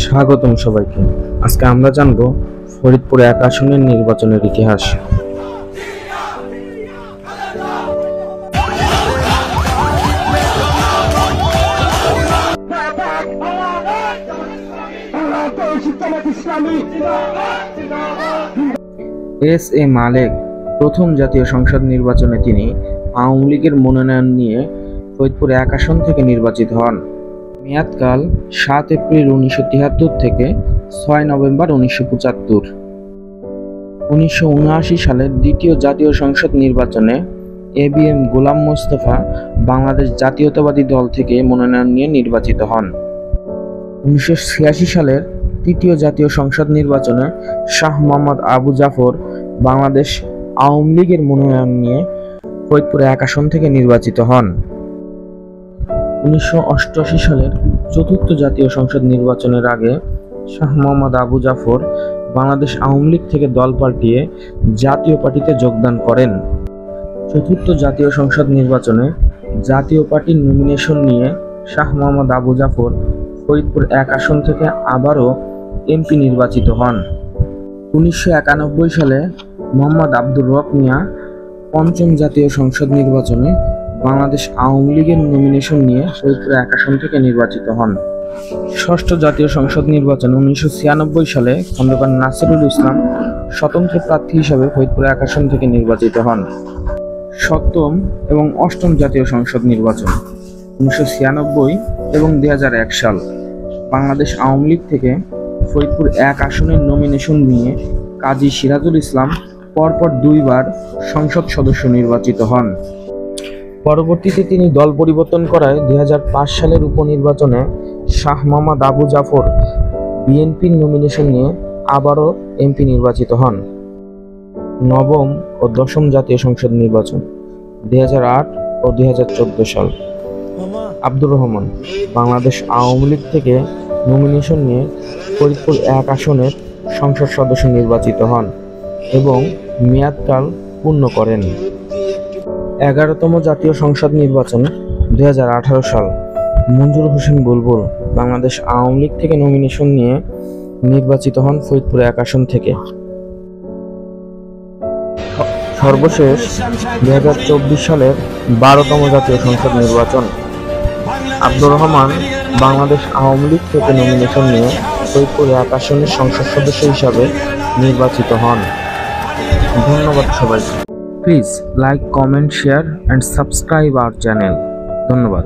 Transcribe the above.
স্বাগতম সবাইকে। আজকে আমরা জানব ফরিদপুর ১ আসনের নির্বাচনের ইতিহাস। এস এ মালেক প্রথম জাতীয় সংসদ নির্বাচনে তিনি আওয়ামী লীগের মনোনয়ন নিয়ে ফরিদপুর ১ আসন থেকে নির্বাচিত হন। মেয়াদকাল ৭ এপ্রিল ১৯৭৩ থেকে ৬ নভেম্বর ১৯৭৫। ১৯৭৯ সালের দ্বিতীয় জাতীয় সংসদ নির্বাচনে এবিএম গোলাম মোস্তফা বাংলাদেশ জাতীয়তাবাদী দল থেকে মনোনয়ন নিয়ে নির্বাচিত হন। ১৯৮৬ সালের তৃতীয় জাতীয় সংসদ নির্বাচনে শাহ মোহাম্মদ আবু জাফর বাংলাদেশ আওয়ামী লীগের মনোনয়ন নিয়ে ফরিদপুর ১ আসন থেকে নির্বাচিত হন। ১৯৮৮ সালের চতুর্থ জাতীয় সংসদ নির্বাচনের আগে শাহ মোহাম্মদ আবু জাফর বাংলাদেশ আওয়ামী লীগ থেকে দল পাল্টিয়ে জাতীয় পার্টিতে যোগদান করেন। চতুর্থ জাতীয় সংসদ নির্বাচনে জাতীয় পার্টির নমিনেশন নিয়ে শাহ মোহাম্মদ আবু জাফর ফরিদপুর ১ আসন থেকে আবারও এমপি নির্বাচিত হন। ১৯৯১ সালে মোহাম্মদ আব্দুর রব মিয়া পঞ্চম জাতীয় সংসদ নির্বাচনে বাংলাদেশ আওয়ামী লীগের নমিনেশন নিয়ে ফরিদপুর ১ আসন থেকে নির্বাচিত হন। ষষ্ঠ জাতীয় সংসদ নির্বাচনে ১৯৯৬ সালে খন্দকার নাসিরুল ইসলাম স্বতন্ত্র প্রার্থী হিসাবে ফরিদপুর ১ আসন থেকে নির্বাচিত হন। সপ্তম এবং অষ্টম জাতীয় সংসদ নির্বাচন ১৯৯৬ এবং ২০০১ সাল বাংলাদেশ আওয়ামী লীগ থেকে ফরিদপুর ১ আসনের নমিনেশন নিয়ে কাজী সিরাজুল ইসলাম পরপর দুইবার সংসদ সদস্য নির্বাচিত হন। পরবর্তীতে তিনি দল পরিবর্তন করায় ২০০৫ সালের উপনির্বাচনে শাহ মোহাম্মদ আবু জাফর বিএনপির নমিনেশন নিয়ে আবারও এমপি নির্বাচিত হন। নবম ও দশম জাতীয় সংসদ নির্বাচন ২০০৮ ও ২০১৪ সাল আব্দুর রহমান বাংলাদেশ আওয়ামী লীগ থেকে নমিনেশন নিয়ে ফরিদপুর ১ আসনের সংসদ সদস্য নির্বাচিত হন এবং মেয়াদকাল পূর্ণ করেন। ১১তম জাতীয় সংসদ নির্বাচন ২০১৮ সাল মঞ্জুর হোসেন বুলবুল বাংলাদেশ আওয়ামী লীগ থেকে নমিনেশন নিয়ে নির্বাচিত হন ফরিদপুর ১ আসন থেকে। সর্বশেষ ২০২৪ সালের ১২তম জাতীয় সংসদ নির্বাচন আব্দুর রহমান বাংলাদেশ আওয়ামী লীগ থেকে নমিনেশন নিয়ে ফরিদপুর ১ আসনের সংসদ সদস্য হিসাবে নির্বাচিত হন। ধন্যবাদ সবাইকে। Please like, comment, share and subscribe our channel. ধন্যবাদ।